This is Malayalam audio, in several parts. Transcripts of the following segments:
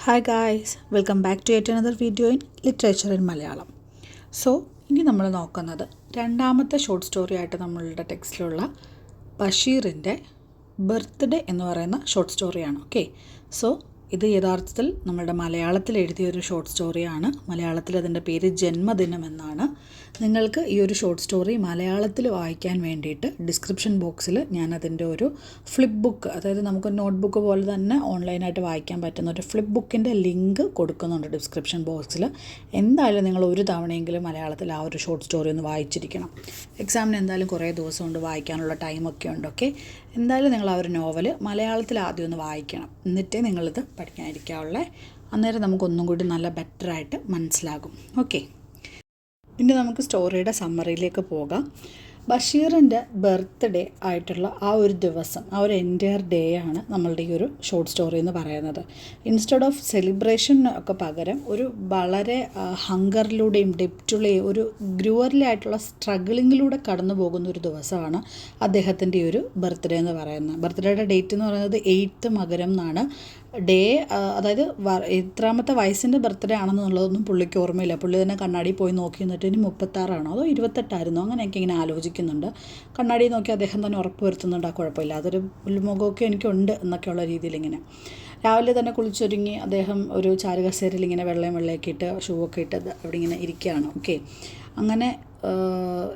Hi guys, welcome back to yet another video in Literature in Malayalam. So, ഇനി നമ്മൾ നോക്കുന്നത് രണ്ടാമത്തെ ഷോർട്ട് സ്റ്റോറി ആയിട്ട് നമ്മളുടെ ടെക്സ്റ്റിലുള്ള ബഷീറിൻ്റെ ബർത്ത്ഡേ എന്ന് പറയുന്ന ഷോർട്ട് സ്റ്റോറിയാണ്. ഓക്കെ, സോ ഇത് യഥാർത്ഥത്തിൽ നമ്മുടെ മലയാളത്തിൽ എഴുതിയൊരു ഷോർട്ട് സ്റ്റോറിയാണ്. മലയാളത്തിൽ അതിൻ്റെ പേര് ജന്മദിനം എന്നാണ്. നിങ്ങൾക്ക് ഈ ഒരു ഷോർട്ട് സ്റ്റോറി മലയാളത്തിൽ വായിക്കാൻ വേണ്ടിയിട്ട് ഡിസ്ക്രിപ്ഷൻ ബോക്സിൽ ഞാൻ അതിൻ്റെ ഒരു ഫ്ലിപ്പ് ബുക്ക്, അതായത് നമുക്ക് നോട്ട് ബുക്ക് പോലെ തന്നെ ഓൺലൈനായിട്ട് വായിക്കാൻ പറ്റുന്ന ഒരു ഫ്ലിപ്പ് ബുക്കിൻ്റെ ലിങ്ക് കൊടുക്കുന്നുണ്ട് ഡിസ്ക്രിപ്ഷൻ ബോക്സിൽ. എന്തായാലും നിങ്ങൾ ഒരു തവണയെങ്കിലും മലയാളത്തിൽ ആ ഒരു ഷോർട്ട് സ്റ്റോറി ഒന്ന് വായിച്ചിരിക്കണം. എക്സാമിന് എന്തായാലും കുറേ ദിവസം കൊണ്ട് വായിക്കാനുള്ള ടൈമൊക്കെ ഉണ്ട്. ഓക്കെ, എന്തായാലും നിങ്ങൾ ആ ഒരു നോവൽ മലയാളത്തിൽ ആദ്യം ഒന്ന് വായിക്കണം, എന്നിട്ടേ നിങ്ങളിത് പഠിക്കാനിരിക്കാവുള്ളേ. അന്നേരം നമുക്കൊന്നും കൂടി നല്ല ബെറ്ററായിട്ട് മനസ്സിലാകും. ഓക്കെ, ഇനി നമുക്ക് സ്റ്റോറിയുടെ സമ്മറിയിലേക്ക് പോകാം. ബഷീറിൻ്റെ ബർത്ത്ഡേ ആയിട്ടുള്ള ആ ഒരു ദിവസം, ആ ഒരു എൻറ്റയർ ഡേ ആണ് നമ്മളുടെ ഈ ഒരു ഷോർട്ട് സ്റ്റോറി എന്ന് പറയുന്നത്. ഇൻസ്റ്റെഡ് ഓഫ് സെലിബ്രേഷൻ ഒക്കെ പകരം ഒരു വളരെ ഹങ്കറിലൂടെയും ഡെപ്റ്റുള്ളയും ഒരു ഗ്രൂവറിലായിട്ടുള്ള സ്ട്രഗിളിങ്ങിലൂടെ കടന്നു പോകുന്ന ഒരു ദിവസമാണ് അദ്ദേഹത്തിൻ്റെ ഈ ഒരു ബർത്ത്ഡേ എന്ന് പറയുന്നത്. ബർത്ത്ഡേയുടെ ഡേറ്റ് എന്ന് പറയുന്നത് 8th മകരം എന്നാണ്. ഡേ, അതായത് എത്രാമത്തെ വയസ്സിൻ്റെ ബർത്ത്ഡേ ആണെന്നുള്ളതൊന്നും പുള്ളിക്ക് ഓർമ്മയില്ല. പുള്ളി തന്നെ കണ്ണാടി പോയി നോക്കി എന്നിട്ട് ഇനി 36 അതോ 28 അങ്ങനെയൊക്കെ ഇങ്ങനെ ആലോചിക്കുന്നുണ്ട്. കണ്ണാടി നോക്കി അദ്ദേഹം തന്നെ ഉറപ്പ് വരുത്തുന്നുണ്ട് ആ കുഴപ്പമില്ല, അതൊരു മുഖമൊക്കെ എനിക്കുണ്ട് എന്നൊക്കെയുള്ള രീതിയിൽ ഇങ്ങനെ. രാവിലെ തന്നെ കുളിച്ചൊരുങ്ങി അദ്ദേഹം ഒരു ചാരുകസേരയിൽ ഇങ്ങനെ വെള്ളയൊക്കെ ഇട്ട് ഷൂ ഒക്കെ ഇട്ട് അവിടെ ഇങ്ങനെ ഇരിക്കുകയാണ്. ഓക്കെ, അങ്ങനെ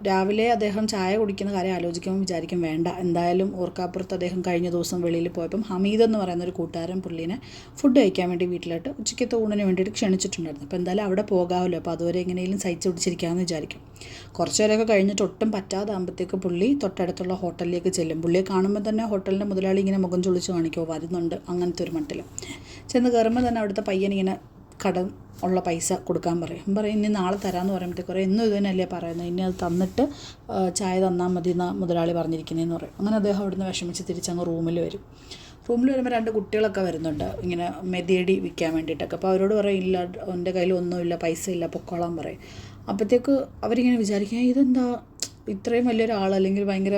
രാവിലെ അദ്ദേഹം ചായ കുടിക്കുന്ന കാര്യം ആലോചിക്കുമ്പോൾ വിചാരിക്കും വേണ്ട, എന്തായാലും ഓർക്കാപ്പുറത്ത് അദ്ദേഹം കഴിഞ്ഞ ദിവസം വെളിയിൽ പോയപ്പം ഹമീദ് എന്ന് പറയുന്ന ഒരു കൂട്ടുകാരൻ പുള്ളീനെ ഫുഡ് കഴിക്കാൻ വേണ്ടി വീട്ടിലോട്ട് ഉച്ചയ്ക്കത്തെ ഊണിന് വേണ്ടിയിട്ട് ക്ഷണിച്ചിട്ടുണ്ടായിരുന്നു. അപ്പോൾ എന്തായാലും അവിടെ പോകാമല്ലോ, അപ്പോൾ അതുവരെ എങ്ങനെയും സഹിച്ച് പിടിച്ചിരിക്കാമെന്ന് വിചാരിക്കും. കുറച്ച് നേരമൊക്കെ കഴിഞ്ഞിട്ട് ഒട്ടും പറ്റാതാകുമ്പോഴത്തേക്ക് പുള്ളി തൊട്ടടുത്തുള്ള ഹോട്ടലിലേക്ക് ചെല്ലും. പുള്ളിയെ കാണുമ്പോൾ തന്നെ ഹോട്ടലിൻ്റെ മുതലാളി ഇങ്ങനെ മുഖം ചൊളിച്ച് കാണിക്കുമോ വരുന്നുണ്ട് അങ്ങനത്തെ ഒരു മട്ടിൽ. ചെന്ന് കയറുമ്പോൾ തന്നെ അവിടുത്തെ പയ്യൻ ഇങ്ങനെ കടം ഉള്ള പൈസ കൊടുക്കാൻ പറയും. ഇനി നാളെ തരാമെന്ന് പറയുമ്പോഴത്തേക്ക് പറയും എന്നും ഇത് തന്നെയല്ലേ പറയുന്നത്, ഇനി അത് തന്നിട്ട് ചായ തന്നാൽ മതി എന്നാണ് മുതലാളി പറഞ്ഞിരിക്കുന്നതെന്ന് പറയും. അങ്ങനെ അദ്ദേഹം അവിടുന്ന് വിഷമിച്ച് തിരിച്ചങ്ങ് റൂമിൽ വരുമ്പോൾ 2 കുട്ടികളൊക്കെ വരുന്നുണ്ട് ഇങ്ങനെ മെതിയടി വിൽക്കാൻ വേണ്ടിയിട്ടൊക്കെ. അപ്പോൾ അവരോട് പറയും ഇല്ല, എൻ്റെ കയ്യിൽ ഒന്നുമില്ല, പൈസ ഇല്ല, പൊക്കോളാൻ പറയും. അപ്പോഴത്തേക്ക് അവരിങ്ങനെ വിചാരിക്കുക ഇതെന്താ ഇത്രയും വലിയൊരാൾ, അല്ലെങ്കിൽ ഭയങ്കര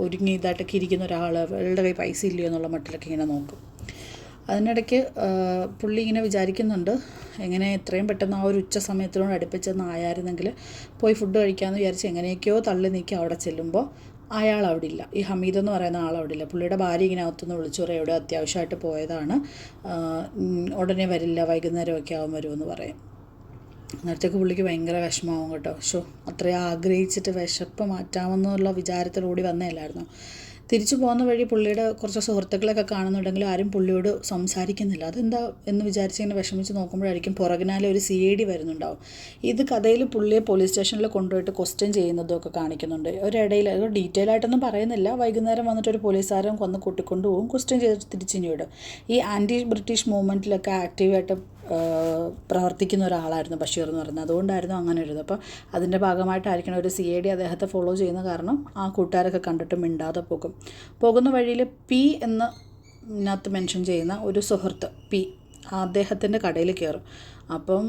ഒരുങ്ങി ഇതായിട്ടൊക്കെ ഇരിക്കുന്ന ഒരാൾ, അവരുടെ കയ്യിൽ പൈസ ഇല്ലയോ എന്നുള്ള മട്ടിലൊക്കെ ഇങ്ങനെ നോക്കും. അതിനിടയ്ക്ക് പുള്ളി ഇങ്ങനെ വിചാരിക്കുന്നുണ്ട് എങ്ങനെ എത്രയും പെട്ടെന്ന് ആ ഒരു ഉച്ച സമയത്തിനോട് അടുപ്പിച്ചെന്ന് ആയായിരുന്നെങ്കിൽ പോയി ഫുഡ് കഴിക്കാമെന്ന് വിചാരിച്ച് എങ്ങനെയൊക്കെയോ തള്ളി നീക്കി അവിടെ ചെല്ലുമ്പോൾ അയാൾ അവിടെ ഇല്ല. ഈ ഹമീദ് എന്ന് പറയുന്ന ആൾ അവിടെ ഇല്ല. പുള്ളിയുടെ ഭാര്യ ഇങ്ങനെ അകത്തുനിന്ന് വിളിച്ചു പറയും എവിടെ അത്യാവശ്യമായിട്ട് പോയതാണ്, ഉടനെ വരില്ല, വൈകുന്നേരമൊക്കെ ആവും വരുമെന്ന് പറയും. അന്നേരത്തേക്ക് പുള്ളിക്ക് ഭയങ്കര വിഷമമാവും കേട്ടോ. അത്രയും ആഗ്രഹിച്ചിട്ട് വിശപ്പ് മാറ്റാമെന്നുള്ള വിചാരത്തിലൂടി വന്നതല്ലായിരുന്നു. തിരിച്ചു പോകുന്ന വഴി പുള്ളിയുടെ കുറച്ച് സുഹൃത്തുക്കളൊക്കെ കാണുന്നുണ്ടെങ്കിലും ആരും പുള്ളിയോട് സംസാരിക്കുന്നില്ല. അതെന്താ എന്ന് വിചാരിച്ചിങ്ങനെ വിഷമിച്ച് നോക്കുമ്പോഴായിരിക്കും പുറകിനാലെ ഒരു CID വരുന്നുണ്ടാവും. ഇത് കഥയിൽ പുള്ളിയെ പോലീസ് സ്റ്റേഷനിൽ കൊണ്ടുപോയിട്ട് ക്വസ്റ്റ്യൻ ചെയ്യുന്നതും ഒക്കെ കാണിക്കുന്നുണ്ട്. ഒരിടയിൽ അത് ഡീറ്റെയിൽ ആയിട്ടൊന്നും പറയുന്നില്ല. വൈകുന്നേരം വന്നിട്ട് ഒരു പോലീസുകാരൻ വന്ന് കൂട്ടിക്കൊണ്ട് പോകും, ക്വസ്റ്റ്യൻ ചെയ്തിട്ട് തിരിച്ചിഞ്ഞു വിടും. ഈ ആൻറ്റി ബ്രിട്ടീഷ് മൂവ്മെൻറ്റിലൊക്കെ ആക്റ്റീവായിട്ട് പ്രവർത്തിക്കുന്ന ഒരാളായിരുന്നു ബഷീർ എന്ന് പറയുന്നത്. അതുകൊണ്ടായിരുന്നു അങ്ങനെ ഒരു ഇത്. അപ്പോൾ അതിൻ്റെ ഭാഗമായിട്ടായിരിക്കണം ഒരു CID അദ്ദേഹത്തെ ഫോളോ ചെയ്യുന്ന കാരണം ആ കൂട്ടുകാരൊക്കെ കണ്ടിട്ട് മിണ്ടാതെ പോകുന്ന വഴിയിൽ പി എന്ന് ഇതിനകത്ത് മെൻഷൻ ചെയ്യുന്ന ഒരു സുഹൃത്ത് അദ്ദേഹത്തിൻ്റെ കടയിൽ കയറും. അപ്പം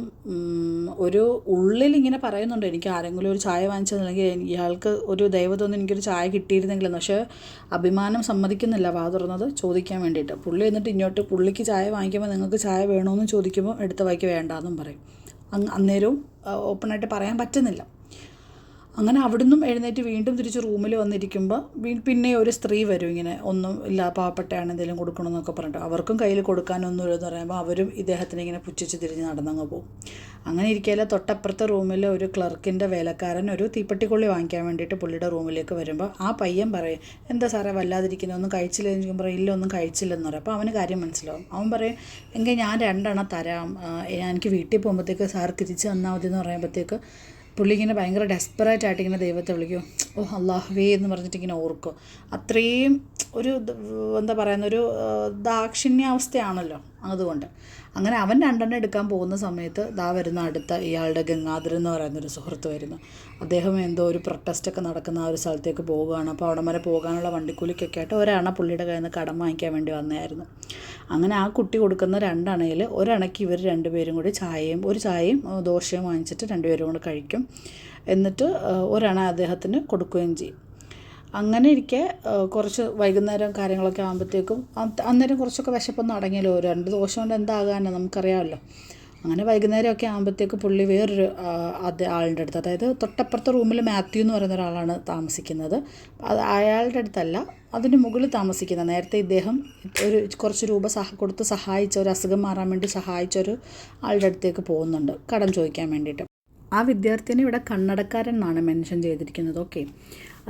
ഒരു ഉള്ളിലിങ്ങനെ പറയുന്നുണ്ട് എനിക്ക് ആരെങ്കിലും ഒരു ചായ വാങ്ങിച്ചതെങ്കിൽ ഇയാൾക്ക് ഒരു ദൈവത്തൊന്നും എനിക്കൊരു ചായ കിട്ടിയിരുന്നെങ്കിലെന്ന്. പക്ഷേ അഭിമാനം സമ്മതിക്കുന്നില്ല വാ തുറന്നത് ചോദിക്കാൻ വേണ്ടിയിട്ട്. പുള്ളി എന്നിട്ട് ഇങ്ങോട്ട് പുള്ളിക്ക് ചായ വാങ്ങിക്കുമ്പോൾ നിങ്ങൾക്ക് ചായ വേണമെന്ന് ചോദിക്കുമ്പോൾ എടുത്ത വഴിക്ക് വേണ്ടാന്നും പറയും. അന്നേരവും ഓപ്പണായിട്ട് പറയാൻ പറ്റുന്നില്ല. അങ്ങനെ അവിടുന്നും എഴുന്നേറ്റ് വീണ്ടും തിരിച്ച് റൂമിൽ വന്നിരിക്കുമ്പോൾ പിന്നെ ഒരു സ്ത്രീ വരും ഇങ്ങനെ ഒന്നും ഇല്ല പാവപ്പെട്ടയാണ് എന്തെങ്കിലും കൊടുക്കണമെന്നൊക്കെ പറഞ്ഞിട്ട്. അവർക്കും കയ്യിൽ കൊടുക്കാനൊന്നുമില്ലെന്ന് പറയുമ്പോൾ അവരും ഇദ്ദേഹത്തിനെ ഇങ്ങനെ പുച്ഛിച്ച് തിരിഞ്ഞ് നടന്നങ്ങ് പോകും. അങ്ങനെ ഇരിക്കുകയല്ല, തൊട്ടപ്പുറത്തെ റൂമിൽ ഒരു ക്ലർക്കിൻ്റെ വേലക്കാരൻ ഒരു തീപ്പെട്ടിക്കൊള്ളി വാങ്ങിക്കാൻ വേണ്ടിയിട്ട് പുള്ളിയുടെ റൂമിലേക്ക് വരുമ്പോൾ ആ പയ്യൻ പറയും എന്താ സാറേ വല്ലാതിരിക്കുന്നത്, ഒന്നും കഴിച്ചില്ലെന്ന് ചോദിക്കുമ്പോൾ പറയും ഇല്ല ഒന്നും കഴിച്ചില്ലെന്ന് പറയും. അപ്പോൾ അവന് കാര്യം മനസ്സിലാവും. അവൻ പറയും എങ്കിൽ ഞാൻ 2 തരാം, എനിക്ക് വീട്ടിൽ പോകുമ്പോഴത്തേക്ക് സാർ തിരിച്ച് തന്നാൽ മതി എന്ന് പറയുമ്പോഴത്തേക്ക് പുള്ളി ഇങ്ങനെ ഭയങ്കര ഡെസ്പറേറ്റ് ആയിട്ട് ഇങ്ങനെ ദൈവത്തെ വിളിക്കും, ഓ അല്ലാഹുവേ എന്ന് പറഞ്ഞിട്ട് ഇങ്ങനെ ഓർക്കും. അത്രയും ഒരു എന്താ പറയുന്ന ഒരു ദാക്ഷിണ്യാവസ്ഥയാണല്ലോ. അതുകൊണ്ട് അങ്ങനെ അവൻ 2 എടുക്കാൻ പോകുന്ന സമയത്ത് വരുന്ന അടുത്ത ഇയാളുടെ ഗംഗാധരൻ എന്ന് പറയുന്നൊരു സുഹൃത്ത് വരുന്നു. അദ്ദേഹം എന്തോ ഒരു പ്രൊട്ടസ്റ്റൊക്കെ നടക്കുന്ന ആ ഒരു സ്ഥലത്തേക്ക് പോവുകയാണ്. അപ്പോൾ അവിടം വരെ പോകാനുള്ള വണ്ടിക്കൂലിക്കൊക്കെ ആയിട്ട് ഒരണ പുള്ളിയുടെ കയ്യിൽ നിന്ന് കടം വാങ്ങിക്കാൻ വേണ്ടി വന്നതായിരുന്നു. അങ്ങനെ ആ കുട്ടി കൊടുക്കുന്ന 2 അണയിൽ ഒരണയ്ക്ക് ഇവർ 2 പേരും കൂടി ഒരു ചായയും ദോശയും വാങ്ങിച്ചിട്ട് 2 പേരും കൂടെ കഴിക്കും. എന്നിട്ട് ഒരണ അദ്ദേഹത്തിന് കൊടുക്കുകയും ചെയ്യും. അങ്ങനെ ഇരിക്കെ കുറച്ച് വൈകുന്നേരം കാര്യങ്ങളൊക്കെ ആകുമ്പോഴത്തേക്കും അന്നേരം കുറച്ചൊക്കെ വിശപ്പൊന്നും അടങ്ങിയല്ലോ, 2 ദോശ കൊണ്ട് എന്താകാനാണ് നമുക്കറിയാമല്ലോ. അങ്ങനെ വൈകുന്നേരമൊക്കെ ആകുമ്പോഴത്തേക്ക് പുള്ളി വേറൊരു ആളുടെ അടുത്ത്, അതായത് തൊട്ടപ്പുറത്തെ റൂമിൽ മാത്യു എന്ന് പറയുന്ന ഒരാളാണ് താമസിക്കുന്നത്. അത് അയാളുടെ അടുത്തല്ല, അതിന് മുകളിൽ താമസിക്കുന്ന, നേരത്തെ ഇദ്ദേഹം കുറച്ച് രൂപ കൊടുത്ത് സഹായിച്ച, ഒരു അസുഖം മാറാൻ വേണ്ടി സഹായിച്ച ഒരു ആളുടെ അടുത്തേക്ക് പോകുന്നുണ്ട് കടം ചോദിക്കാൻ വേണ്ടിയിട്ട്. ആ വിദ്യാർത്ഥിനെ ഇവിടെ കണ്ണടക്കാരൻ എന്നാണ് മെൻഷൻ ചെയ്തിരിക്കുന്നത്. ഓക്കെ,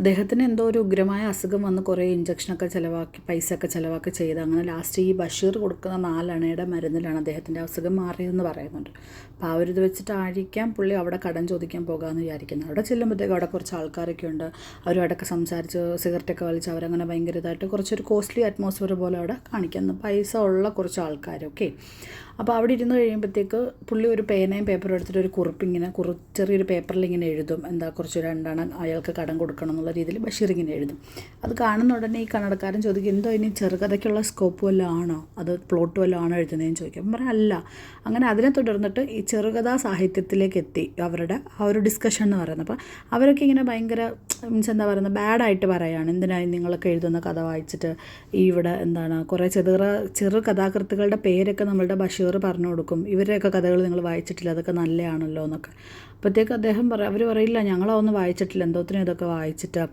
അദ്ദേഹത്തിന് എന്തോ ഒരു ഉഗ്രമായ അസുഖം വന്ന് കുറേ ഇഞ്ചക്ഷനൊക്കെ ചിലവാക്കി പൈസയൊക്കെ ചിലവാക്കി ചെയ്ത് അങ്ങനെ ലാസ്റ്റ് ഈ ബഷീർ കൊടുക്കുന്ന 4 അണയുടെ മരുന്നിലാണ് അദ്ദേഹത്തിൻ്റെ അസുഖം മാറിയതെന്ന് പറയുന്നുണ്ട്. അപ്പോൾ ആ ഒരു ഇത് വെച്ചിട്ടായിരിക്കാം പുള്ളി അവിടെ കടം ചോദിക്കാൻ പോകാമെന്ന് വിചാരിക്കുന്നത്. അവിടെ ചെല്ലുമ്പോഴത്തേക്കും അവിടെ കുറച്ച് ആൾക്കാരൊക്കെ ഉണ്ട്. അവരുമായിട്ടൊക്കെ സംസാരിച്ച് സിഗരറ്റൊക്കെ വലിച്ച് അവരങ്ങനെ ഭയങ്കര ഇതായിട്ട് കുറച്ചൊരു കോസ്റ്റ്ലി അറ്റ്മോസ്ഫിയർ പോലെ അവിടെ കാണിക്കുന്നു, പൈസ ഉള്ള കുറച്ച് ആൾക്കാരൊക്കെ. അപ്പോൾ അവിടെ ഇരുന്ന് കഴിയുമ്പോഴത്തേക്ക് പുള്ളി ഒരു പേനയും പേപ്പറും എടുത്തിട്ട് ഒരു കുറിപ്പിങ്ങനെ ചെറിയൊരു പേപ്പറിൽ ഇങ്ങനെ എഴുതും, എന്താ കുറച്ച് 2 അണ അയാൾക്ക് കടം കൊടുക്കണം എന്നുള്ള രീതിയിൽ ബഷീർ ഇങ്ങനെ എഴുതും. അത് കാണുന്ന ഉടനെ ഈ കണ്ണടക്കാരൻ ചോദിക്കും, എന്തോ ഇനി ചെറുകഥയ്ക്കുള്ള സ്കോപ്പ് വല്ലതും ആണോ, അത് പ്ലോട്ട് വല്ലതും ആണോ എഴുതുന്നതെന്ന് ചോദിക്കും. അപ്പം പറയാം അല്ല. അങ്ങനെ അതിനെ തുടർന്നിട്ട് ഈ ചെറുകഥാ സാഹിത്യത്തിലേക്ക് എത്തി അവരുടെ ആ ഒരു ഡിസ്കഷൻ എന്ന് പറയുന്നത്. അപ്പോൾ അവരൊക്കെ ഇങ്ങനെ ഭയങ്കര മീൻസ് എന്താ പറയുന്നത്, ബാഡായിട്ട് പറയുകയാണ്, എന്തിനായി നിങ്ങളൊക്കെ എഴുതുന്ന കഥ വായിച്ചിട്ട് ഇവിടെ എന്താണ് കുറേ ചെറു കഥാകൃത്തുക്കളുടെ പേരൊക്കെ നമ്മളുടെ ബഷീർ പറഞ്ഞു കൊടുക്കും, ഇവരുടെയൊക്കെ കഥകൾ നിങ്ങൾ വായിച്ചിട്ടില്ല, അതൊക്കെ നല്ലതാണല്ലോ എന്നൊക്കെ. അപ്പോഴത്തേക്ക് അദ്ദേഹം അവർ പറയില്ല, ഞങ്ങളതൊന്നും വായിച്ചിട്ടില്ല, എന്തോത്തിനും ഇതൊക്കെ വായിച്ചിട്ട്.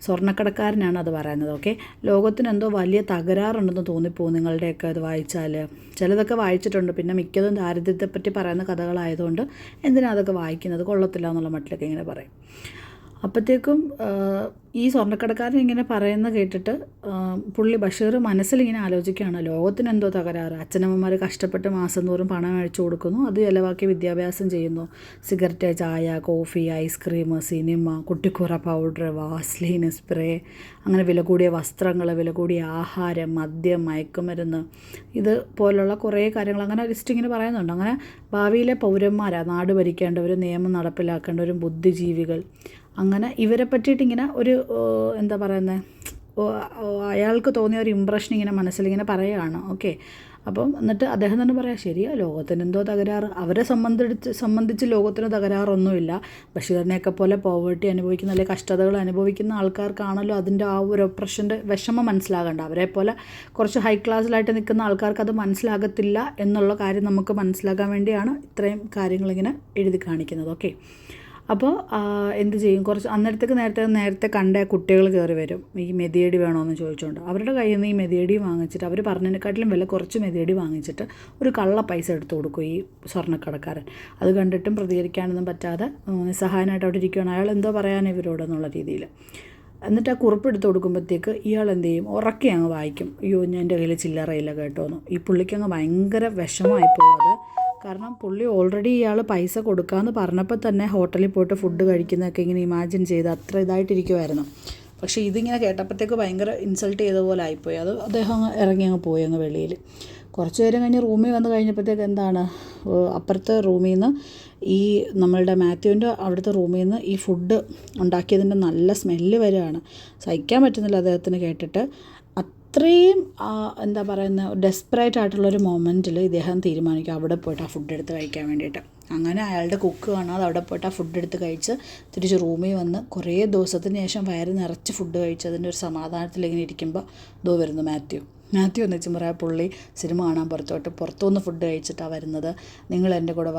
സ്വർണ്ണക്കടക്കാരനാണ് അത് പറയുന്നത്. ഓക്കെ, ലോകത്തിന് എന്തോ വലിയ തകരാറുണ്ടെന്ന് തോന്നിപ്പോകും നിങ്ങളുടെയൊക്കെ ഇത് വായിച്ചാൽ. ചിലതൊക്കെ വായിച്ചിട്ടുണ്ട്, പിന്നെ മിക്കതും ദാരിദ്ര്യത്തെപ്പറ്റി പറയുന്ന കഥകളായതുകൊണ്ട് എന്തിനാണ് അതൊക്കെ വായിക്കുന്നത്, കൊള്ളത്തില്ല എന്നുള്ള മട്ടിലൊക്കെ ഇങ്ങനെ പറയും. അപ്പോഴത്തേക്കും ഈ സ്വർണ്ണക്കടക്കാരൻ ഇങ്ങനെ പറയുന്നത് കേട്ടിട്ട് പുള്ളി ബഷീർ മനസ്സിലിങ്ങനെ ആലോചിക്കുകയാണ്, ലോകത്തിന് എന്തോ തകരാറ്, അച്ഛനമ്മമാർ കഷ്ടപ്പെട്ട് മാസം തോറും പണം അയച്ചു കൊടുക്കുന്നു, അത് ചിലവാക്കി വിദ്യാഭ്യാസം ചെയ്യുന്നു, സിഗരറ്റ്, ചായ, coffee, ice cream, cinema, Kuttikkura powder, Vaseline, spray, അങ്ങനെ വില കൂടിയ വസ്ത്രങ്ങൾ, വില കൂടിയ ആഹാരം, മദ്യം, മയക്കുമരുന്ന്, ഇത് പോലുള്ള കുറേ കാര്യങ്ങൾ അങ്ങനെ ലിസ്റ്റ് ഇങ്ങനെ പറയുന്നുണ്ട്. അങ്ങനെ ഭാവിയിലെ പൗരന്മാരാണ്, നാട് ഭരിക്കേണ്ടവർ, നിയമം നടപ്പിലാക്കേണ്ടവരും, ബുദ്ധിജീവികൾ, അങ്ങനെ ഇവരെ പറ്റിയിട്ടിങ്ങനെ ഒരു എന്താ പറയുന്നത്, അയാൾക്ക് തോന്നിയ ഒരു ഇമ്പ്രഷൻ ഇങ്ങനെ മനസ്സിലിങ്ങനെ പറയുകയാണ്. ഓക്കെ, അപ്പം എന്നിട്ട് അദ്ദേഹം തന്നെ പറയാം, ശരിയാ ലോകത്തിന് എന്തോ തകരാറ്, അവരെ സംബന്ധിച്ച് ലോകത്തിന് തകരാറൊന്നുമില്ല, ബഷീറിനെയൊക്കെ പോലെ പോവേർട്ടി അനുഭവിക്കുന്ന അല്ലെങ്കിൽ കഷ്ടതകൾ അനുഭവിക്കുന്ന ആൾക്കാർക്കാണല്ലോ അതിൻ്റെ ആ ഒരു ഒപ്രഷൻ്റെ വിഷമം മനസ്സിലാകേണ്ട. അവരെ പോലെ കുറച്ച് ഹൈ ക്ലാസ്സിലായിട്ട് നിൽക്കുന്ന ആൾക്കാർക്ക് അത് മനസ്സിലാകത്തില്ല എന്നുള്ള കാര്യം നമുക്ക് മനസ്സിലാക്കാൻ വേണ്ടിയാണ് ഇത്രയും കാര്യങ്ങളിങ്ങനെ എഴുതി കാണിക്കുന്നത്. ഓക്കെ, അപ്പോൾ എന്ത് ചെയ്യും, കുറച്ച് അന്നേരത്തേക്ക് നേരത്തെ കണ്ട കുട്ടികൾ കയറി വരും, ഈ മെതിയടി വേണമെന്ന് ചോദിച്ചുകൊണ്ട്. അവരുടെ കയ്യിൽ നിന്ന് ഈ മെതിയടി വാങ്ങിച്ചിട്ട്, അവർ പറഞ്ഞതിനെക്കാട്ടിലും വില കുറച്ച് മെതിയടി വാങ്ങിച്ചിട്ട് ഒരു കള്ള പൈസ എടുത്ത് കൊടുക്കും ഈ സ്വർണ്ണക്കടക്കാരൻ. അത് കണ്ടിട്ടും പ്രതികരിക്കാനൊന്നും പറ്റാതെ നിസ്സഹായനായിട്ട് അവിടെ ഇരിക്കുകയാണ്, അയാൾ എന്തോ പറയാൻ ഇവരോടെന്നുള്ള രീതിയിൽ. എന്നിട്ട് ആ കുറിപ്പ് എടുത്ത് കൊടുക്കുമ്പോഴത്തേക്ക് ഇയാൾ എന്ത് ചെയ്യും, ഉറക്കെ അങ്ങ് വായിക്കും, അയ്യോ എൻ്റെ കയ്യിൽ ചില്ലറയില്ല കേട്ടോന്ന്. ഈ പുള്ളിക്ക് അങ്ങ് ഭയങ്കര വിഷമമായി പോകുന്നത്. കാരണം പുള്ളി ഓൾറെഡി ഇയാൾ പൈസ കൊടുക്കാമെന്ന് പറഞ്ഞപ്പോൾ തന്നെ ഹോട്ടലിൽ പോയിട്ട് ഫുഡ് കഴിക്കുന്നതൊക്കെ ഇങ്ങനെ ഇമാജിൻ ചെയ്ത് അത്ര ഇതായിട്ടിരിക്കുമായിരുന്നു. പക്ഷേ ഇതിങ്ങനെ കേട്ടപ്പോഴത്തേക്ക് ഭയങ്കര ഇൻസൾട്ട് ചെയ്ത പോലെ ആയിപ്പോയി. അത് അദ്ദേഹം ഇറങ്ങി അങ്ങ് പോയി അങ്ങ് വെളിയിൽ. കുറച്ച് നേരം കഴിഞ്ഞ് റൂമിൽ വന്ന് കഴിഞ്ഞപ്പോഴത്തേക്ക് എന്താണ്, അപ്പുറത്തെ റൂമിൽ നിന്ന് ഈ നമ്മളുടെ മാത്യുവിൻ്റെ അവിടുത്തെ റൂമിൽ നിന്ന് ഈ ഫുഡ് ഉണ്ടാക്കിയതിൻ്റെ നല്ല സ്മെല്ല് വരികയാണ്. സഹിക്കാൻ പറ്റുന്നില്ല അദ്ദേഹത്തിന് കേട്ടിട്ട്. അത്രയും എന്താ പറയുന്നത്, ഡെസ്പറേറ്റ് ആയിട്ടുള്ളൊരു മൊമെൻറ്റിൽ ഇദ്ദേഹം തീരുമാനിക്കും അവിടെ പോയിട്ട് ആ ഫുഡ് എടുത്ത് കഴിക്കാൻ വേണ്ടിയിട്ട്. അങ്ങനെ അയാളുടെ കുക്ക് കാണാതെ അവിടെ പോയിട്ട് ആ ഫുഡ് എടുത്ത് കഴിച്ച് തിരിച്ച് റൂമിൽ വന്ന് കുറേ ദിവസത്തിന് ശേഷം വയറ് നിറച്ച് ഫുഡ് കഴിച്ചതിൻ്റെ ഒരു സമാധാനത്തിലിങ്ങനെ ഇരിക്കുമ്പോൾ ദോ വരുന്നു മാത്യു എന്ന് വെച്ചാൽ പറയാം, പുള്ളി സിനിമ കാണാൻ പുറത്തുനിന്ന് ഫുഡ് കഴിച്ചിട്ടാണ് വരുന്നത്, നിങ്ങൾ എൻ്റെ കൂടെ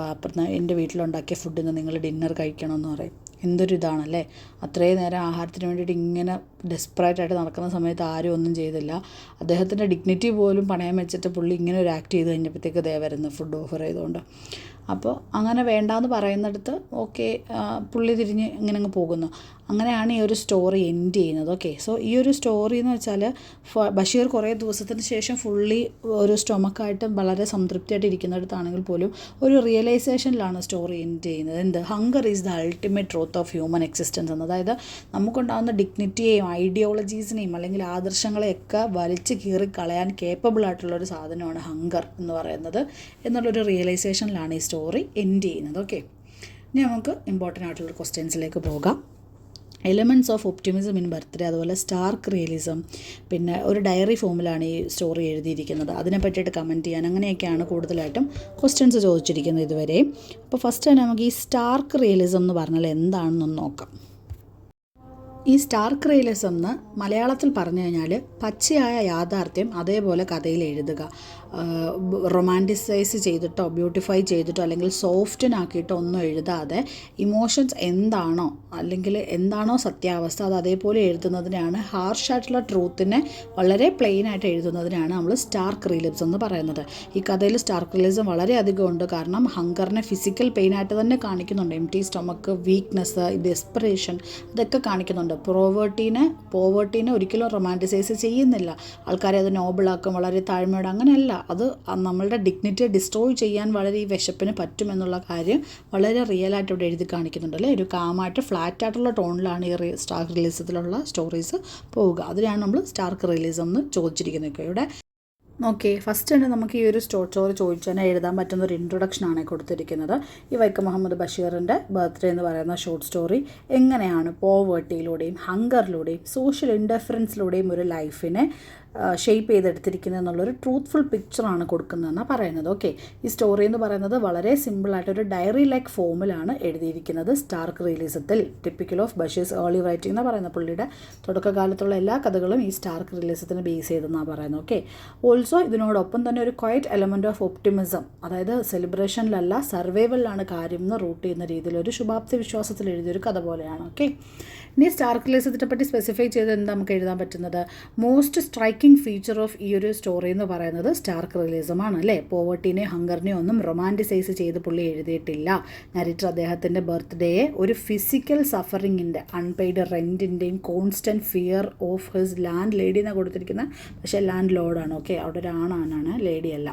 എൻ്റെ വീട്ടിലുണ്ടാക്കിയ ഫുഡിൽ നിന്ന് നിങ്ങൾ ഡിന്നർ കഴിക്കണമെന്ന് പറയും. എന്തൊരു ഇതാണല്ലേ, അത്രയും നേരം ആഹാരത്തിന് വേണ്ടിയിട്ട് ഇങ്ങനെ ഡെസ്പറേറ്റായിട്ട് നടക്കുന്ന സമയത്ത് ആരും ഒന്നും ചെയ്തില്ല. അദ്ദേഹത്തിൻ്റെ ഡിഗ്നിറ്റി പോലും പണയം വെച്ചിട്ട് പുള്ളി ഇങ്ങനെ ഒരു ആക്ട് ചെയ്ത് കഴിഞ്ഞപ്പോഴത്തേക്ക് ദേ വരുന്നു ഫുഡ് ഓഫർ ചെയ്തുകൊണ്ട്. അപ്പോൾ അങ്ങനെ വേണ്ടാന്ന് പറയുന്നിടത്ത് ഓക്കെ പുള്ളി തിരിഞ്ഞ് ഇങ്ങനെ അങ്ങ് പോകുന്നു. അങ്ങനെയാണ് ഈ ഒരു സ്റ്റോറി എൻഡ് ചെയ്യുന്നത്. ഓക്കെ, സോ ഈ ഒരു സ്റ്റോറി എന്ന് വെച്ചാൽ ബഷീർ കുറേ ദിവസത്തിന് ശേഷം ഫുള്ളി ഒരു സ്റ്റൊമക്കായിട്ട് വളരെ സംതൃപ്തിയായിട്ട് ഇരിക്കുന്നിടത്താണെങ്കിൽ പോലും ഒരു റിയലൈസേഷനിലാണ് സ്റ്റോറി എൻഡ് ചെയ്യുന്നത്. എന്ത്, hunger is the ultimate truth of human existence എന്ന്. അതായത് നമുക്കുണ്ടാകുന്ന ഡിഗ്നിറ്റിയെയും ഐഡിയോളജീസിനെയും അല്ലെങ്കിൽ ആദർശങ്ങളെയൊക്കെ വലിച്ചു കീറിക്കളയാൻ കേപ്പബിൾ ആയിട്ടുള്ളൊരു സാധനമാണ് ഹങ്കർ എന്ന് പറയുന്നത് എന്നുള്ളൊരു റിയലൈസേഷനിലാണ് ഈ സ്റ്റോറി എൻഡ് ചെയ്യുന്നത്. ഓക്കെ, ഇനി നമുക്ക് ഇമ്പോർട്ടൻ്റ് ആയിട്ടുള്ള ക്വസ്റ്റ്യൻസിലേക്ക് പോകാം. Elements of optimism in birthday, അതുപോലെ സ്റ്റാർക്ക് റിയലിസം, പിന്നെ ഒരു ഡയറി ഫോമിലാണ് ഈ സ്റ്റോറി എഴുതിയിരിക്കുന്നത്, അതിനെ പറ്റിയിട്ട് കമൻറ്റ് ചെയ്യാൻ, അങ്ങനെയൊക്കെയാണ് കൂടുതലായിട്ടും ക്വസ്റ്റ്യൻസ് ചോദിച്ചിരിക്കുന്നത് ഇതുവരെ. അപ്പോൾ ഫസ്റ്റ് തന്നെ നമുക്ക് ഈ സ്റ്റാർക്ക് റിയലിസം എന്ന് പറഞ്ഞാൽ എന്താണെന്നൊന്ന് നോക്കാം. ഈ സ്റ്റാർക്ക് റിയലിസം എന്ന് മലയാളത്തിൽ പറഞ്ഞു കഴിഞ്ഞാൽ പച്ചയായ യാഥാർത്ഥ്യം അതേപോലെ കഥയിൽ എഴുതുക. റൊമാൻറ്റിസൈസ് ചെയ്തിട്ടോ ബ്യൂട്ടിഫൈ ചെയ്തിട്ടോ അല്ലെങ്കിൽ സോഫ്റ്റനാക്കിയിട്ടോ ഒന്നും എഴുതാതെ ഇമോഷൻസ് എന്താണോ അല്ലെങ്കിൽ എന്താണോ സത്യാവസ്ഥ അത് അതേപോലെ എഴുതുന്നതിനാണ്, ഹാർഷായിട്ടുള്ള ട്രൂത്തിനെ വളരെ പ്ലെയിനായിട്ട് എഴുതുന്നതിനാണ് നമ്മൾ സ്റ്റാർക്ക് റിയലിസം എന്ന് പറയുന്നത്. ഈ കഥയിൽ സ്റ്റാർക്ക് റിയലിസം വളരെയധികം ഉണ്ട്. കാരണം ഹങ്കറിനെ ഫിസിക്കൽ പെയിനായിട്ട് തന്നെ കാണിക്കുന്നുണ്ട്. എംപ്റ്റി സ്റ്റൊമക്ക്, വീക്ക്നെസ്, ഡെസ്പറേഷൻ, ഇതൊക്കെ കാണിക്കുന്നുണ്ട്. പോവേർട്ടീനെ ഒരിക്കലും റൊമാൻറ്റിസൈസ് ചെയ്യുന്നില്ല. ആൾക്കാരെ അത് നോബിളാക്കും, വളരെ താഴ്മയോടെ, അങ്ങനെയല്ല. അത് നമ്മളുടെ ഡിഗ്നിറ്റിയെ ഡിസ്ട്രോയ് ചെയ്യാൻ വളരെ ഈ വിശപ്പിന് പറ്റുമെന്നുള്ള കാര്യം വളരെ റിയലായിട്ട് ഇവിടെ എഴുതി കാണിക്കുന്നുണ്ട് അല്ലേ. ഒരു കാമായിട്ട് ഫ്ലാറ്റായിട്ടുള്ള ടോണിലാണ് ഈ സ്റ്റാർക്ക് റിയലിസത്തിലുള്ള സ്റ്റോറീസ് പോവുക. അതിനാണ് നമ്മൾ സ്റ്റാർക്ക് റിയലിസം എന്ന് ചോദിച്ചിരിക്കുന്നത്. ഇവിടെ ഓക്കെ, ഫസ്റ്റ് തന്നെ നമുക്ക് ഈ ഒരു സ്റ്റോറി ചോദിച്ചു തന്നെ എഴുതാൻ പറ്റുന്ന ഒരു ഇൻട്രൊഡക്ഷനാണ് കൊടുത്തിരിക്കുന്നത്. ഈ വൈക്കം മുഹമ്മദ് ബഷീറിൻ്റെ ബർത്ത്ഡേ എന്ന് പറയുന്ന ഷോർട്ട് സ്റ്റോറി എങ്ങനെയാണ് പോവേർട്ടിയിലൂടെയും ഹങ്കറിലൂടെയും സോഷ്യൽ ഇൻഡഫറൻസിലൂടെയും ഒരു ലൈഫിനെ ഷേപ്പ് ചെയ്തെടുത്തിരിക്കുന്നത് എന്നുള്ളൊരു ട്രൂത്ത്ഫുൾ പിക്ചറാണ് കൊടുക്കുന്നതെന്നാണ് പറയുന്നത്. ഓക്കെ, ഈ സ്റ്റോറി എന്ന് പറയുന്നത് വളരെ സിമ്പിളായിട്ടൊരു ഡയറി ലൈക്ക് ഫോമിലാണ് എഴുതിയിരിക്കുന്നത് സ്റ്റാർക്ക് റിയലിസത്തിൽ. Typical of Basheer's early writing എന്ന് പറയുന്ന പുള്ളിയുടെ തുടക്കകാലത്തുള്ള എല്ലാ കഥകളും ഈ സ്റ്റാർക്ക് റിയലിസത്തിന് ബേസ് ചെയ്തെന്നാണ് പറയുന്നത്. ഓക്കെ, ഓൾസോ ഇതിനോടൊപ്പം തന്നെ ഒരു ക്വയറ്റ് എലമെൻറ്റ് ഓഫ് ഒപ്റ്റിമിസം, അതായത് സെലിബ്രേഷനിലല്ല സർവൈവലിലാണ് കാര്യം എന്ന് റൂട്ട് ചെയ്യുന്ന രീതിയിൽ ഒരു ശുഭാപ്തി വിശ്വാസത്തിൽ എഴുതിയൊരു കഥ പോലെയാണ്. ഓക്കെ, ഇനി സ്റ്റാർക്ക് റിയലിസത്തിനെ പറ്റി സ്പെസിഫൈ ചെയ്ത് എന്താ നമുക്ക് എഴുതാൻ പറ്റുന്നത്? മോസ്റ്റ് സ്ട്രൈക്കിംഗ് ഫീച്ചർ ഓഫ് ഈ ഒരു സ്റ്റോറി എന്ന് പറയുന്നത് സ്റ്റാർക്ക് റിയലിസമാണ് അല്ലേ. പോവർട്ടിനെയും ഹങ്കറിനെയും ഒന്നും റൊമാൻറ്റിസൈസ് ചെയ്ത് പുള്ളി എഴുതിയിട്ടില്ല. നരേറ്റർ അദ്ദേഹത്തിൻ്റെ ബർത്ത്ഡേയെ ഒരു ഫിസിക്കൽ സഫറിങ്ങിൻ്റെ, അൺപെയ്ഡ് റെൻറ്റിൻ്റെയും constant fear of his land ലേഡി എന്നാണ് കൊടുത്തിരിക്കുന്നത്. പക്ഷേ ലാൻഡ് ലോഡാണ്. ഓക്കെ, അവിടെ ഒരു ആണാണ്, ലേഡിയല്ല.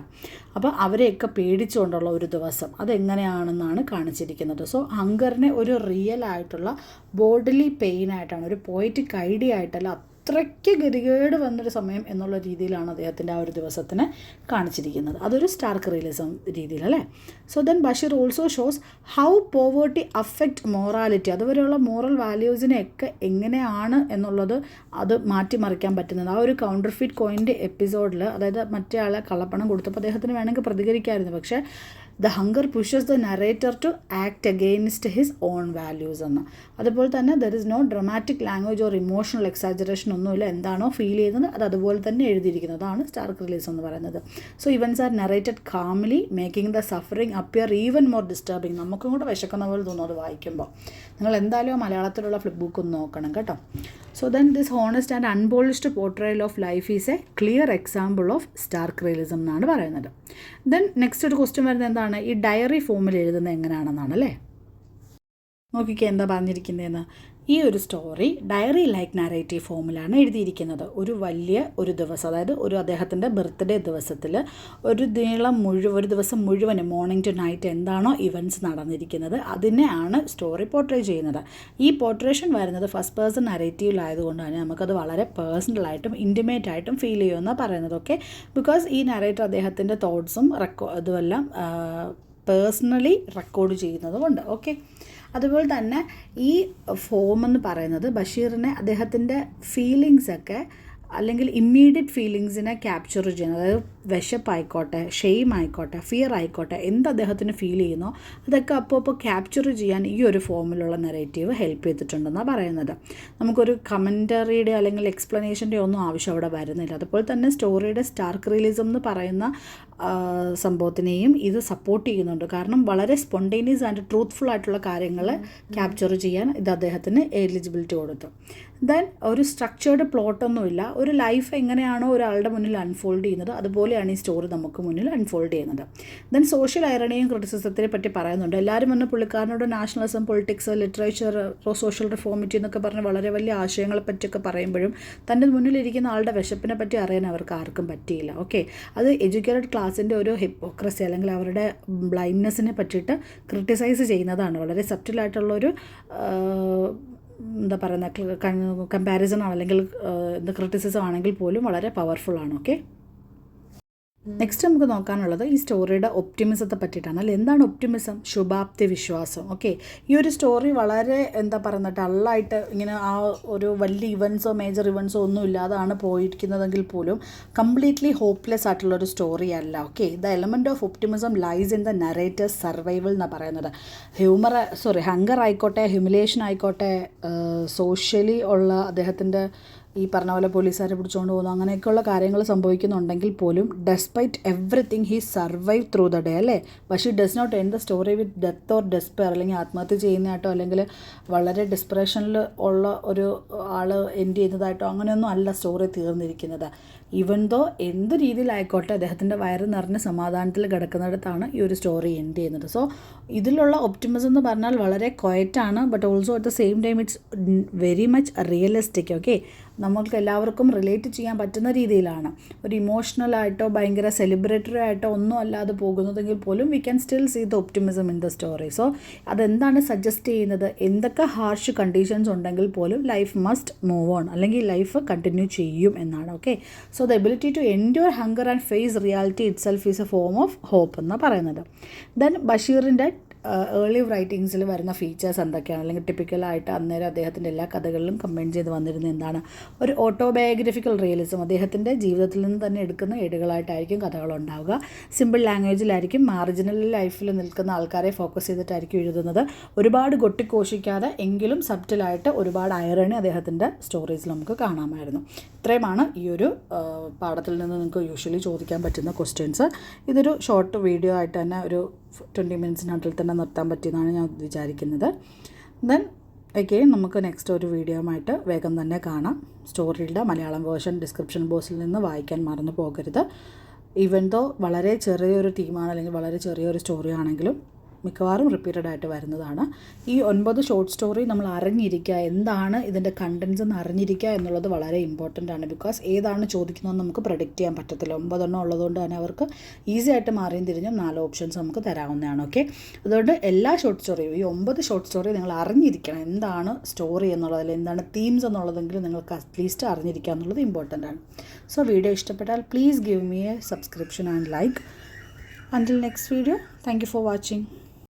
അപ്പോൾ അവരെയൊക്കെ പേടിച്ചുകൊണ്ടുള്ള ഒരു ദിവസം അതെങ്ങനെയാണെന്നാണ് കാണിച്ചിരിക്കുന്നത്. സോ ഹങ്കറിനെ ഒരു റിയൽ ആയിട്ടുള്ള ബോഡിലി പെയിനായിട്ടാണ്, ഒരു പോയറ്റിക് ഐഡിയ ആയിട്ടല്ല, അത്രയ്ക്ക് ഗതികേട് വന്നൊരു സമയം എന്നുള്ള രീതിയിലാണ് അദ്ദേഹത്തിൻ്റെ ആ ഒരു ദിവസത്തിന് കാണിച്ചിരിക്കുന്നത്. അതൊരു സ്റ്റാർക്ക് റിയലിസം രീതിയിലല്ലേ. So then Basheer also shows how poverty affect morality. അതുവരെയുള്ള മോറൽ വാല്യൂസിനെയൊക്കെ എങ്ങനെയാണ് എന്നുള്ളത് അത് മാറ്റിമറിക്കാൻ പറ്റുന്നത്. ആ ഒരു കൗണ്ടർ ഫിറ്റ് കോയിൻ്റെ എപ്പിസോഡിൽ, അതായത് മറ്റേ ആളെ കള്ളപ്പണം കൊടുത്തപ്പോൾ അദ്ദേഹത്തിന് വേണമെങ്കിൽ പ്രതികരിക്കാമായിരുന്നു. പക്ഷേ the hunger pushes the narrator to act against his own values എന്ന്. അതുപോലെ തന്നെ there is no dramatic language or emotional exaggeration ഒന്നുമില്ല. എന്താണോ ഫീൽ ചെയ്യുന്നത് അത് അതുപോലെ തന്നെ എഴുതിയിരിക്കുന്നത്. അതാണ് സ്റ്റാർക്ക് റിയലിസം എന്ന് പറയുന്നത്. So events are narrated calmly, making the suffering appear even more disturbing. നമുക്കും കൂടെ വിശക്കുന്ന പോലെ തോന്നും അത് വായിക്കുമ്പോൾ. നിങ്ങൾ എന്തായാലും മലയാളത്തിലുള്ള ഫ്ലിപ്പ് ബുക്ക് ഒന്ന് നോക്കണം കേട്ടോ. So then this honest and unpolished portrayal of life is a clear example of stark realism എന്നാണ് പറയുന്നത്. ദെൻ നെക്സ്റ്റ് ഒരു ക്വസ്റ്റ്യൻ വരുന്നത് എന്താണ്? ഈ ഡയറി ഫോമിൽ എഴുതുന്നത് എങ്ങനെയാണെന്നാണ് അല്ലേ. നോക്കിക്കേ എന്താ പറഞ്ഞിരിക്കുന്നതെന്ന്. ഈ ഒരു സ്റ്റോറി ഡയറി ലൈക്ക് നാരേറ്റീവ് ഫോമിലാണ് എഴുതിയിരിക്കുന്നത്. ഒരു ദിവസം, അതായത് ഒരു അദ്ദേഹത്തിൻ്റെ ബർത്ത്ഡേ ദിവസത്തിൽ ഒരു ദിവസം മുഴുവനും മോർണിംഗ് ടു നൈറ്റ് എന്താണോ ഇവൻറ്റ്സ് നടന്നിരിക്കുന്നത് അതിനെയാണ് സ്റ്റോറി പോർട്രേ ചെയ്യുന്നത്. ഈ പോർട്രേഷൻ വരുന്നത് ഫസ്റ്റ് പേഴ്സൺ നരേറ്റീവിലായതുകൊണ്ട് തന്നെ നമുക്കത് വളരെ പേഴ്സണലായിട്ടും ഇൻറ്റിമേറ്റ് ആയിട്ടും ഫീൽ ചെയ്യുമെന്നാണ് പറയുന്നത്. ഓക്കെ, ബിക്കോസ് ഈ നരേറ്റർ അദ്ദേഹത്തിൻ്റെ തോട്ട്സും ഇതുമെല്ലാം പേഴ്സണലി റെക്കോർഡ് ചെയ്യുന്നത് കൊണ്ട്. ഓക്കെ, അതുപോലെ തന്നെ ഈ ഫോം എന്ന് പറയുന്നത് ബഷീറിനെ അദ്ദേഹത്തിൻ്റെ ഫീലിങ്സൊക്കെ അല്ലെങ്കിൽ ഇമ്മീഡിയറ്റ് ഫീലിങ്സിനെ ക്യാപ്ചർ ചെയ്യുന്നത്, അതായത് വിശപ്പായിക്കോട്ടെ, ഷെയിം ആയിക്കോട്ടെ, ഫിയർ ആയിക്കോട്ടെ, എന്ത് അദ്ദേഹത്തിന് ഫീൽ ചെയ്യുന്നോ അതൊക്കെ അപ്പോൾ ക്യാപ്ചർ ചെയ്യാൻ ഈ ഒരു ഫോമിലുള്ള നെറേറ്റീവ് ഹെൽപ്പ് ചെയ്തിട്ടുണ്ടെന്നാണ് പറയുന്നത്. നമുക്കൊരു കമൻറ്ററിയുടെ അല്ലെങ്കിൽ എക്സ്പ്ലനേഷൻ്റെ ഒന്നും ആവശ്യം അവിടെ വരുന്നില്ല. അതുപോലെ തന്നെ സ്റ്റോറിയുടെ സ്റ്റാർക്ക് റിയലിസം എന്ന് പറയുന്ന സംഭവത്തിനെയും ഇത് സപ്പോർട്ട് ചെയ്യുന്നുണ്ട്. കാരണം വളരെ സ്പോണ്ടേനിയസ് ആൻഡ് ട്രൂത്ത്ഫുൾ ആയിട്ടുള്ള കാര്യങ്ങൾ ക്യാപ്ചർ ചെയ്യാൻ ഇത് അദ്ദേഹത്തിന് എലിജിബിലിറ്റി കൊടുത്തു. ദെൻ ഒരു സ്ട്രക്ചേർഡ് പ്ലോട്ടൊന്നുമില്ല. ഒരു ലൈഫ് എങ്ങനെയാണോ ഒരാളുടെ മുന്നിൽ അൺഫോൾഡ് ചെയ്യുന്നത് അതുപോലെയാണ് ഈ സ്റ്റോറി നമുക്ക് മുന്നിൽ അൺഫോൾഡ് ചെയ്യുന്നത്. ദെൻ സോഷ്യൽ ഐറണിയും ക്രിറ്റിസിസത്തിനെ പറ്റി പറയുന്നുണ്ട്. എല്ലാവരും വന്ന് പുള്ളിക്കാരനോട് നാഷണലിസം, പൊളിറ്റിക്സ്, ലിറ്ററേച്ചർ, സോഷ്യൽ റിഫോമിറ്റി എന്നൊക്കെ പറഞ്ഞ് വളരെ വലിയ ആശയങ്ങളെ പറ്റിയൊക്കെ പറയുമ്പോഴും തൻ്റെ മുന്നിലിരിക്കുന്ന ആളുടെ വിശപ്പിനെ പറ്റി അറിയാൻ അവർക്ക് ആർക്കും പറ്റിയില്ല. ഓക്കെ, അത് എഡ്യൂക്കേറ്റഡ് ക്ലാസ്സിൻ്റെ ഒരു ഹിപ്പോക്രസി അല്ലെങ്കിൽ അവരുടെ ബ്ലൈൻഡ്നെസ്സിനെ പറ്റിയിട്ട് ക്രിട്ടിസൈസ് ചെയ്യുന്നതാണ്. വളരെ സബ്റ്റിലായിട്ടുള്ളൊരു എന്താ പറയുന്ന കമ്പാരിസൺ അല്ലെങ്കിൽ ക്രിറ്റിസിസം ആണെങ്കിൽ പോലും വളരെ പവർഫുള്ളാണ്. ഓക്കെ, നെക്സ്റ്റ് നമുക്ക് നോക്കാനുള്ളത് ഈ സ്റ്റോറിയുടെ ഒപ്റ്റിമിസത്തെ പറ്റിയിട്ടാണ്. അല്ല, എന്താണ് ഒപ്റ്റിമിസം? ശുഭാപ്തി വിശ്വാസം. ഓക്കെ, ഈ ഒരു സ്റ്റോറി വളരെ എന്താ പറയുന്നത്, ഡള്ളായിട്ട് ഇങ്ങനെ ആ ഒരു വലിയ ഇവൻറ്റ്സോ മേജർ ഇവൻറ്റ്സോ ഒന്നും ഇല്ലാതാണ് പോയിരിക്കുന്നതെങ്കിൽ പോലും കംപ്ലീറ്റ്ലി ഹോപ്പ്ലെസ് ആയിട്ടുള്ളൊരു സ്റ്റോറി അല്ല. Okay, the element of optimism lies in the narrator's survival എന്നാണ് പറയുന്നത്. ഹങ്കർ ആയിക്കോട്ടെ, ഹ്യൂമിലേഷൻ ആയിക്കോട്ടെ, സോഷ്യലി ഉള്ള അദ്ദേഹത്തിൻ്റെ ഈ പറഞ്ഞ പോലെ പോലീസുകാരെ പിടിച്ചുകൊണ്ട് പോകുന്നു, അങ്ങനെയൊക്കെയുള്ള കാര്യങ്ങൾ സംഭവിക്കുന്നുണ്ടെങ്കിൽ പോലും despite everything he survive through the day അല്ലേ. പക്ഷേ does not end the story with death or despair, അല്ലെങ്കിൽ ആത്മഹത്യ ചെയ്യുന്നതായിട്ടോ അല്ലെങ്കിൽ വളരെ ഡിസ്പ്രഷനിൽ ഉള്ള ഒരു ആൾ എൻഡ് ചെയ്യുന്നതായിട്ടോ അങ്ങനെയൊന്നും അല്ല സ്റ്റോറി തീർന്നിരിക്കുന്നത്. ഈവൻ ദോ എന്ത് രീതിയിലായിക്കോട്ടെ അദ്ദേഹത്തിൻ്റെ വയറ് നിറഞ്ഞ് സമാധാനത്തിൽ കിടക്കുന്നിടത്താണ് ഈ ഒരു സ്റ്റോറി എൻഡ് ചെയ്യുന്നത്. സോ ഇതിലുള്ള ഒപ്റ്റിമിസം എന്ന് പറഞ്ഞാൽ വളരെ ക്വയറ്റാണ്, but also at the same time it's very much realistic. Okay, നമ്മൾക്ക് എല്ലാവർക്കും റിലേറ്റ് ചെയ്യാൻ പറ്റുന്ന രീതിയിലാണ്. ഒരു ഇമോഷണലായിട്ടോ ഭയങ്കര സെലിബ്രേറ്ററി ആയിട്ടോ ഒന്നും അല്ലാതെ പോകുന്നതെങ്കിൽ പോലും we can still see the optimism in the story. So അതെന്താണ് സജസ്റ്റ് ചെയ്യുന്നത്? എന്തൊക്കെ ഹാർഷ് കണ്ടീഷൻസ് ഉണ്ടെങ്കിൽ പോലും ലൈഫ് മസ്റ്റ് മൂവ് ഓൺ, അല്ലെങ്കിൽ ലൈഫ് കണ്ടിന്യൂ ചെയ്യും എന്നാണ്. Okay, so the ability to endure hunger and face reality itself is a form of hope എന്നാണ് പറയുന്നത്. ദെൻ ബഷീറിൻ്റെ ഏർലി റൈറ്റിങ്സിൽ വരുന്ന ഫീച്ചേഴ്സ് എന്തൊക്കെയാണ്, അല്ലെങ്കിൽ ടിപ്പിക്കലായിട്ട് അന്നേരം അദ്ദേഹത്തിൻ്റെ എല്ലാ കഥകളിലും കമ്പൈൻ ചെയ്ത് വന്നിരുന്നത് എന്താണ്? ഒരു ഓട്ടോബയോഗ്രഫിക്കൽ റിയലിസം, അദ്ദേഹത്തിൻ്റെ ജീവിതത്തിൽ നിന്ന് തന്നെ എടുക്കുന്ന ഏടുകളായിട്ടായിരിക്കും കഥകളുണ്ടാവുക. സിമ്പിൾ ലാംഗ്വേജിലായിരിക്കും, മാർജിനൽ ലൈഫിൽ നിൽക്കുന്ന ആൾക്കാരെ ഫോക്കസ് ചെയ്തിട്ടായിരിക്കും എഴുതുന്നത്. ഒരുപാട് കൊട്ടിഘോഷിക്കാതെ എങ്കിലും സബ്റ്റിലായിട്ട് ഒരുപാട് ഐറണി അദ്ദേഹത്തിൻ്റെ സ്റ്റോറീസിൽ നമുക്ക് കാണാമായിരുന്നു. ഇത്രയുമാണ് ഈ ഒരു പാഠത്തിൽ നിന്ന് നിങ്ങൾക്ക് യൂഷ്വലി ചോദിക്കാൻ പറ്റുന്ന ക്വസ്റ്റ്യൻസ്. ഇതൊരു ഷോർട്ട് വീഡിയോ ആയിട്ട് തന്നെ ഒരു 20 മിനിറ്റ്സിനുള്ളിൽ തന്നെ നിർത്താൻ പറ്റിയെന്നാണ് ഞാൻ വിചാരിക്കുന്നത്. ദെൻ അഗെയിൻ നമുക്ക് നെക്സ്റ്റ് ഒരു വീഡിയോയുമായിട്ട് വേഗം തന്നെ കാണാം. സ്റ്റോറിയുടെ മലയാളം വേർഷൻ ഡിസ്ക്രിപ്ഷൻ ബോക്സിൽ നിന്ന് വായിക്കാൻ മറന്നു പോകരുത്. ഈവൻ ദോ വളരെ ചെറിയൊരു ടീമാണ്, അല്ലെങ്കിൽ വളരെ ചെറിയൊരു സ്റ്റോറി ആണെങ്കിലും മിക്കവാറും റിപ്പീറ്റഡ് ആയിട്ട് വരുന്നതാണ്. ഈ 9 ഷോർട്ട് സ്റ്റോറി നമ്മൾ അറിഞ്ഞിരിക്കുക, എന്താണ് ഇതിൻ്റെ കണ്ടൻസ് എന്ന് അറിഞ്ഞിരിക്കുക എന്നുള്ളത് വളരെ ഇമ്പോർട്ടൻ്റ് ആണ്. ബിക്കോസ് ഏതാണ് ചോദിക്കുന്നതെന്ന് നമുക്ക് പ്രഡിക്റ്റ് ചെയ്യാൻ പറ്റത്തില്ല. 9 എണ്ണം ഉള്ളതുകൊണ്ട് തന്നെ അവർക്ക് ഈസി ആയിട്ട് മാറിയും തിരിഞ്ഞും 4 ഓപ്ഷൻസ് നമുക്ക് തരാവുന്നതാണ്. ഓക്കെ, അതുകൊണ്ട് എല്ലാ ഷോർട്ട് സ്റ്റോറിയും, ഈ 9 ഷോർട്ട് സ്റ്റോറി നിങ്ങൾ അറിഞ്ഞിരിക്കണം. എന്താണ് സ്റ്റോറി എന്നുള്ളത്, അല്ലെങ്കിൽ എന്താണ് തീംസ് എന്നുള്ളതെങ്കിലും നിങ്ങൾക്ക് അറ്റ്ലീസ്റ്റ് അറിഞ്ഞിരിക്കുക എന്നുള്ളത് ഇമ്പോർട്ടൻ്റ് ആണ്. സോ വീഡിയോ ഇഷ്ടപ്പെട്ടാൽ please give me A subscription and like. Until next video, thank you for watching.